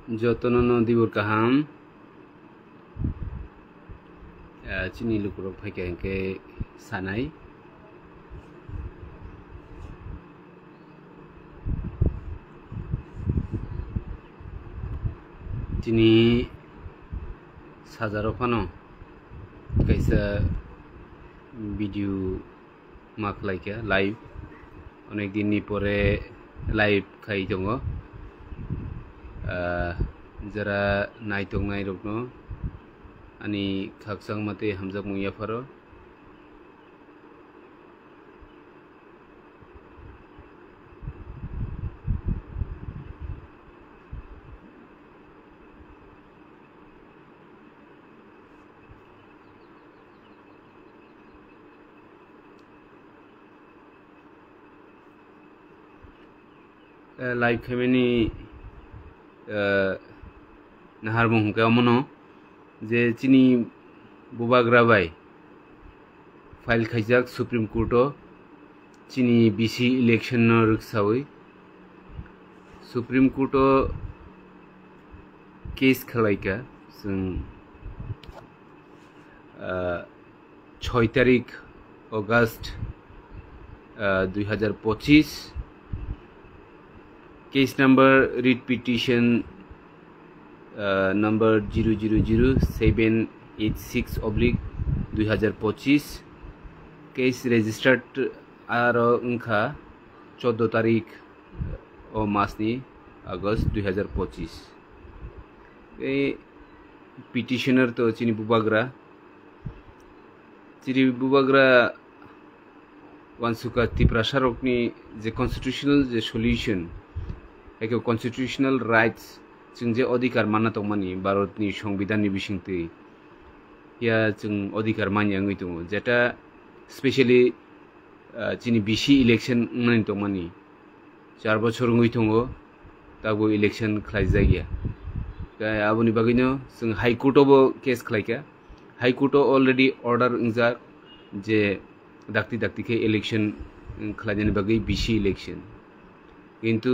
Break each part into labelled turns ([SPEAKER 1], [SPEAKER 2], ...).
[SPEAKER 1] Jotono dibur kaham chini lukurok phake hengke sanai chini sajaro phano kaisa video maklaika live onek din ni pore live khai tongo jara naitong nai rokno ani khaksang mate hamjak muya pharo live khameni nahar mung ka mono je chini bubagra bai file khaijak supreme court o chini bc election no ruksawi supreme court o case khalaika sung 6 तारिख अगस्त 2025 case number read petition number 000-786/2025 case registered aro unkha 14 तारिख o masni August 2025 e petitioner to chini bubagra wansuka tiprasarokni je constitutional je solution eko constitutional rights जों जे अधिकार मानना तंगमानि भारतनि संविधाननि बिसिंथै या जों अधिकार मानियांगै दङ जेटा स्पेशली चिनि बिसि इलेक्शन मानि तंगमानि 4 बोसोर ngै दङ दाबो इलेक्शन खलाय जायगा गाय आबुनि बागैनो जों हाई कोर्ट आवबो केस खलायका हाई कोर्ट अलरेडी अर्डर इंजा जे दाक्ति के इलेक्शन खलायनि बागै बिसि इलेक्शन किन्तु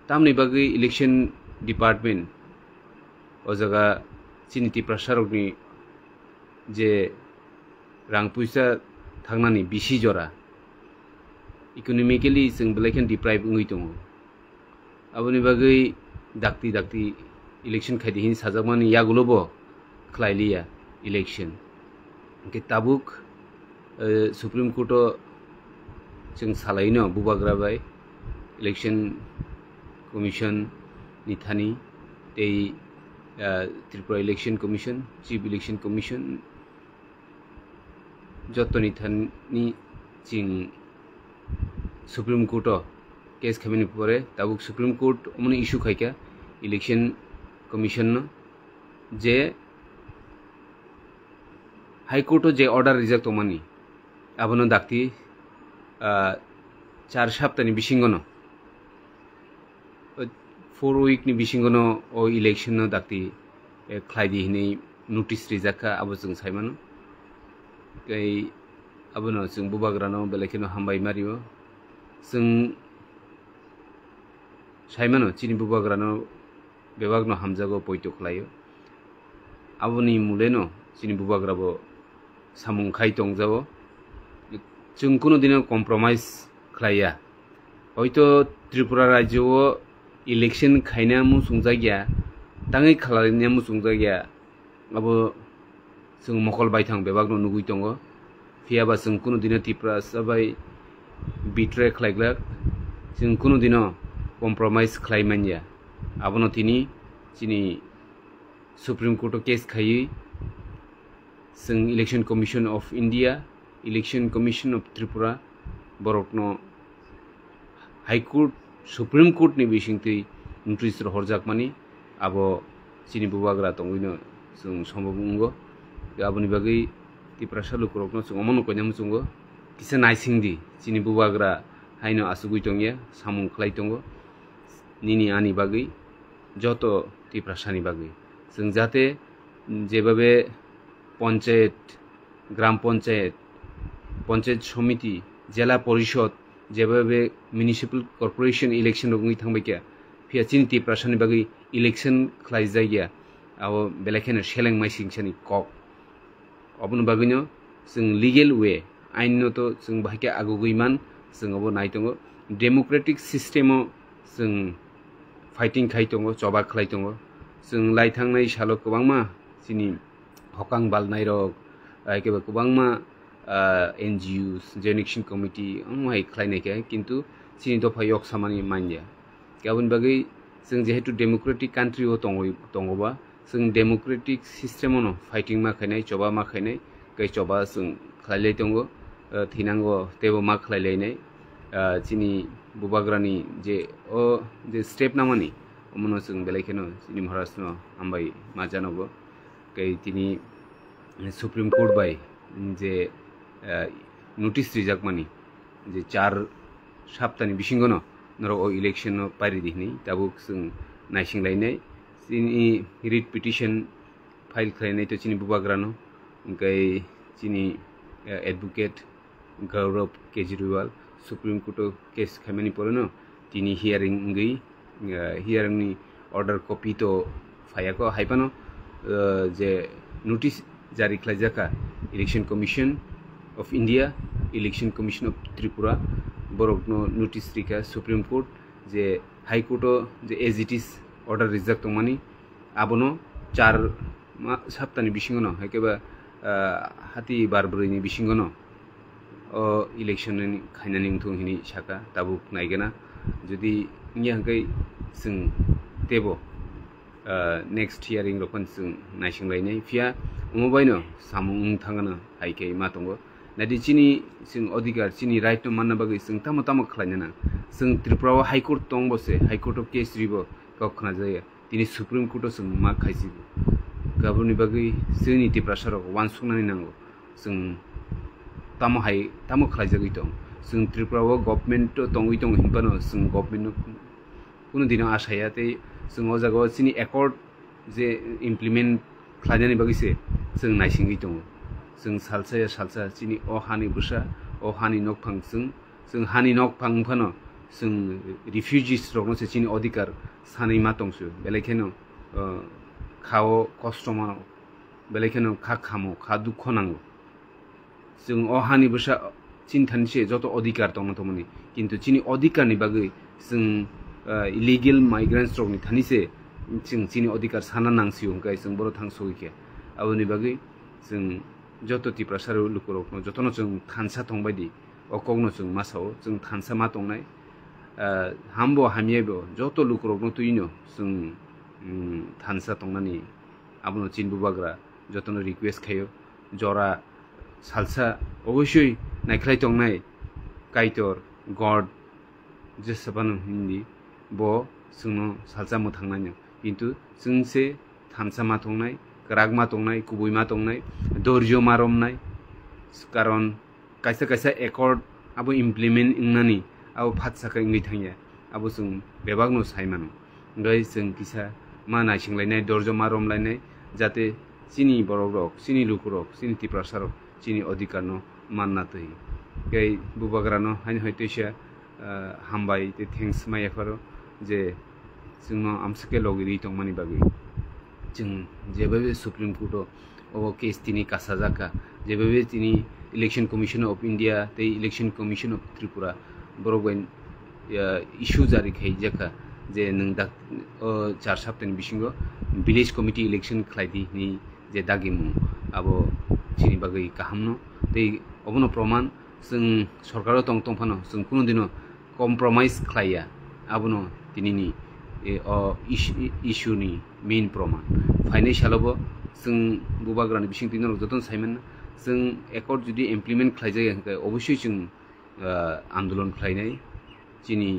[SPEAKER 1] तामनि बागै इलेक्शन डिपार्टमेंट ओ जगा चिनिति प्रसारकनि जे रां पैसा थांनानै बिसि जरा इकोनॉमिकली जों बेलेखन डिप्राइव ngै दङ आबुनि बागै दाक्ति इलेक्शन खायदिहिन साजाकमानि यागुलबो खलायलिया इलेक्शन के ताबुक सुप्रीम कोर्ट जों सालायनो बुबाग्रा बाय इलेक्शन कमिशन निथानी ते Tripura election commission chief election commission जत्तो निथानी चिं सुप्रीम कोर्ट केस खामिनि परे ताबुक सुप्रीम कोर्ट अमनि इशू खायका इलेक्शन कमिशन जे हाई कोर्ट जे ऑर्डर रिजेक्ट मानी आबनो दाक्ति 4 सप्ताहनि बिसिंगनो 4 week ni bisingono o election no dakti khlaidi hinai notice rijaka abo जों सायमानो कै आबनो जों बुबाग्रानो बेलेखनो हामबाय मारियो जों सायमानो चिनि बुबाग्रानो बेबागनो हामजागो पयतो खलायो आबोनि मुलेनो चिनि बुबाग्राबो सामुं खाय तंजाबो जों कोनो दिनो कम्प्रोमाइज खलाया हयतो त्रिपुरा राज्यओ इलेक्शन खायना मुसुंजागिया ताङै खालायनाया मुसुंजागिया अब जों मखल बायथां बेबागनो नुगुइ दङ फियाबा जों कुनु दिनो त्रिपुरा सबाय बिट्रे खलायग्रा जों कुनु दिनो कम्प्रोमाइज खलायमानिया आबनो तिनि चिनि सुप्रीम कोर्ट केस खायै जों election commission of India election commission of Tripura बरकनो हाई कोर्ट सुप्रीम कोर्ट नि बिसिंथै नोटिस हरजाकमानि आबो चिनि बुबाग्रा तंगैनो जों सम्भबंगो आबोनि बागै तिप्रासा लुकरकनो जों अमनो कयनाम जोंगो किसा नाइसिंदि चिनि बुबाग्रा हाइनो आसुगुइ तंगिया सामुं खलाय तंगो निनि आनि बागै जतो तिप्रासानि बागै जों जाते जेबाबे पंचायत ग्राम पंचायत पंचायत समिति जिला परिषद जेबाबे म्युनिसिपल कर्पोरेशन इलेक्शन रंगै थांबाय क्या फिया चिनि तिप्रासानि बागै इलेक्शन खलाय जायगा आव बेलेखेनो सेलें माइसिंसानि कक अबन बागैनो जों लीगल वे आइन तो जों बाहायके आगुगैमान जों अब नायदों डेमोक्रेटिक सिस्टेमाव जों फाइटिं खाय दङ जबा खलाय दङ जों लायथांनाय सालो गोबांमा जोंनि हकां बालनाय रग एकेबा गोबांमा NGOs जेनेक्शन कमिटी अमाय खलायनायखाय किन्तु जोंनि दफा यक सामानि मानिया गाबोन बागै जों जेहेतु डेमोक्रेटिक कान्ट्रि दङबा जों डेमोक्रेटिक सिस्टेमावनो फाइटिं माखायनाय जबा माखायनाय गै जबा जों खलायलाय दङ थैनांगौ तेबो मा खलायलायनाय जोंनि बुबाग्रानि जे स्टेप नामानि अमनो जों बेलायखेनो जोंनि महाराष्ट्र हामबाय मा जानोबो गै दिनै सुप्रीम कोर्ट बाय जे नोटिस रिजाकमानि जे 4 सप्ताहनि बिसिंगनो नरो इलेक्शन पारिदिनि दाबो जों नायसिंलायनाय जोंनि रिट पिटिशन फाइल खालायनाय तो जोंनि बुबाग्रानो गै जोंनि एडवोकेट गौरव केजरीवाल सुप्रीम कोर्ट केस खामानि पड़नो दिनै हियरिंग गई हियरिंगनि अर्डर कपि तो फायाको हाइपानो जे नोटिस जारी खालायजाका election commission of India, Election Commission of Tripura, borokno notice rika Supreme Court, je High Court je as it is order reject mani, abono 4 saptani bisingono, hakeba hati barbroni bisingono, election ni khainani ngthung hini shaka tabuk naigena, jodi ngiangkai sing tebo next hearing rokon sing naising lainai fia umobaino samung thangana haikai matongo nadi chini sing अधिकार chini right to manna bagai sing tamo khlainana sing Tripura high court tong bose high court of case ribo kokna jaya tini supreme court sing ma khaisi gabuni bagai sini tiprasar wan sunani nango sing tamo khlaijagui tong sing Tripura government to tongui tong himpano sing government kuno dino ashaya te sing o jago chini accord je implement khlainani bagai se sing naisingui tong जों salsa चिनि हानि बुसा हानि नकफां जों हानि नकफां फानो जों रिफ्यूजीस रगनो से चिनि अधिकार सानै मा दंसो बेलेखेनो खाओ कष्ट मानो बेलेखेनो खा खामो खा दुख नांगो जों हानि बुसा चिन्तानिसे जत अधिकार दङ तमनि किन्तु चिनि अधिकारनि बागै जों इलीगल माइग्रेंट्स रगनि थानिसे जों चिनि अधिकार साना नांसियो गाय जों बर थांसोइखे आबनि बागै जों जत तिप्रासार लुकुरकनो जतनो जों थानसा तंबायदि अकगनो जों मासाव जों थानसा मा तंनाय हामबो हामियबो जत लुकुरकनो तुइनो जों थानसा तंनानि आबनो चिन बुबाग्रा जतनो रिक्वेस्ट खायो जरा सालसा अवश्य नायख्लाय तंनाय काइटर गड जेसेबान हिंदी बो जोंनो सालसा मो थांनाय किन्तु जोंसे थानसा मा तंनाय रागमा तंनाय कुबुइमा तंनाय धैर्य मारमनाय कारण कायसा एकर्ड आबो इमप्लिमेंट इंनानि आबो फातसाखा इंगै थांया आबो जों बेबागनो सायमानो गै जों किसा मा नायसिंलायनाय धैर्य मारमलायनाय जाते चिनि बरक चिनि लुकुरक चिनि तिप्रासारक चिनि अधिकारनो मानना तै गै बुबाग्रानो हाइन हयतेसा हामबाय ते थेंक्स मायाफारो जे जोंनो आमसके लगिरि तंमानि बागै जों जेबेबे सुप्रीम कोर्ट ओ केस तिनि कासाजाका जेबेबे तिनि इलेक्शन कमिशन ऑफ इंडिया ते इलेक्शन कमिशन ऑफ त्रिपुरा बरगोइन इशू जारी खायजाका जे नों दा 4 सप्ताहनि बिसिंगो विलेज कमिटी इलेक्शन खलायदि नि जे दागिमु आबो चिनि बागै काहामनो ते अबनो प्रमाण जों सरकारो तंफानो जों कुनु दिनो कम्प्रोमाइज खलाया आबनो तिनिनि इशूनि मेन प्रमाण फाइनान्सियलबो जों बुबाग्रानि बिसिं दिनो जतन साइमन जों एकर्ड जुदि इमप्लिमेंट खलायजाय अवश्य जों आन्दोलन खलायनाय चिनि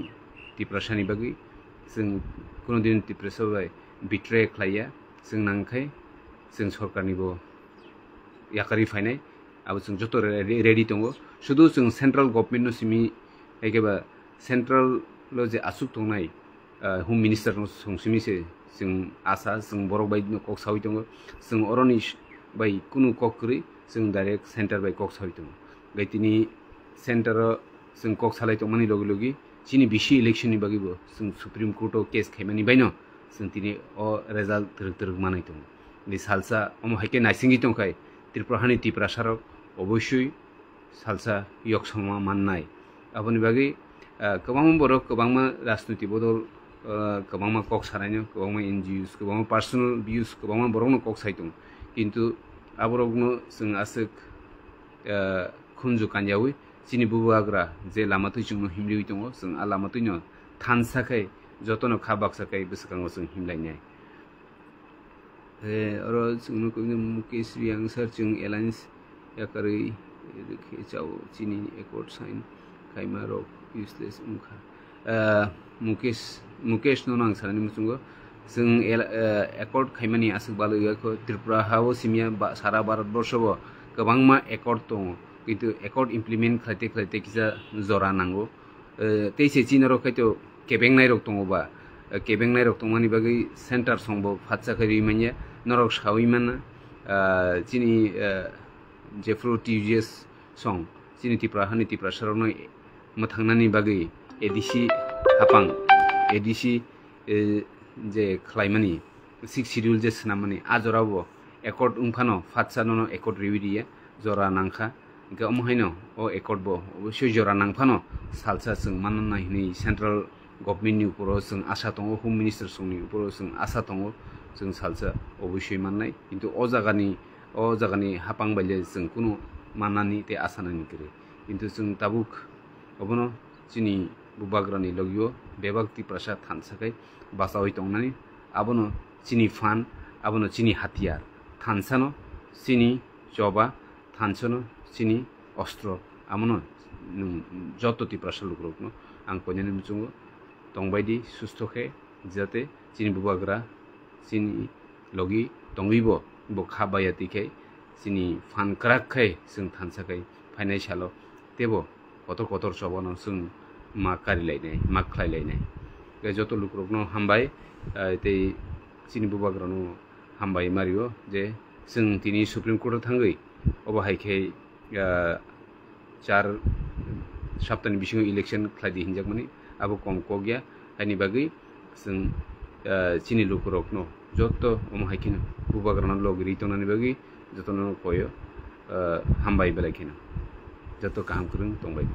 [SPEAKER 1] तिप्रासानि बागै जों कुनु दिन तिप्रासाबाय बिट्रे खलाया जों नांखाय जों सरकारनिबो याकारि फायनाय आबो जों जत रेडी दङ शुधु जों सेंट्रल गभर्नमेन्ट सिमि एकेबा सेंट्रल लो जे आसुक दंनाय होम मिनिस्टार संसिमिसे जों आसा जों बरक बायदिनो कक सावि दङ जों अरनि बाय कुनु ककरि जों डाइरेक्ट सेंटर बाय कक सावि दङ गैतिनि सेंटर जों कक सालाय दंमानि लगे लगे chini bishi election ni bagi bo sung Supreme Court o case khaimani baino sung tini o result teruk manai tong ni salsa omo haike naisingi tongkai Tripura hani Tripura sarok oboshoi salsa yok sama mannai aboni bagi kobangma borok kobangma rajniti bodol kobangma kok saraino kobangma NGOs kobangma personal views kobangma borokno kok saitung kintu aborokno sung asuk khunju kanjawi chini bubagra je lama tui chungno himliwi tongo sung a lama tuino thansakai jotono khabak sakai biskango sung himlai nai oro chungno koino Mukesh Riang sar chung alliance yakari rekhe chao chini accord sign kaima rok useless umkha Mukesh no nang sarani muchungo sung accord kaimani asuk balu yako Tripura hawo simia sara Bharat borsho kobangma accord tongo কিন্তু accord implement khlaite kisa jora nango teise china rok kaito kebengnai rok tongoba kebengnai rok tongmani bagi center songbo phatsa khari manya norok shawi mana chini Jeffro TGS song chini Tripura hani Tripura sarokno mathangnani bagi ADC hapang ADC je khlaimani 6 schedule je snamani ajorabo accord umphano phatsa no accord review jora nangkha ga omohaino o accord bo obosoi jora nangphano salsa sung manana hini central government ni uporo sung asa tongo home minister sung ni uporo sung asa tongo sung salsa obosoi mannai kintu o jagani hapang baile sung kuno manani te asa nani kire kintu sung tabuk obono chini bubagrani logio bebakti prasad thansakai basawai tongnani abono chini fan abono chini hatiar thansano chini choba thansono chini ostro amono joto Tripura lokrokno ang poinani muchungo tongbaidi susto khe jate chini bubagra chini logi tongibo bo khabayati khe chini fan krak khe sung thansakai phainai salo tebo kotor chobono sung ma kari lainai ma khlai lainai ge joto lokrokno hambai tei chini bubagrano hambai mario je sung tini Supreme Court thangoi obo haikhe 4 saptani bisingo election khlaidi hinjakmani abo kom kogya haini bagui sung chini lukurokno joto omo haikino bubagrano logri tonani bagui jotono koyo hambai belakino joto kaham kurung tongbai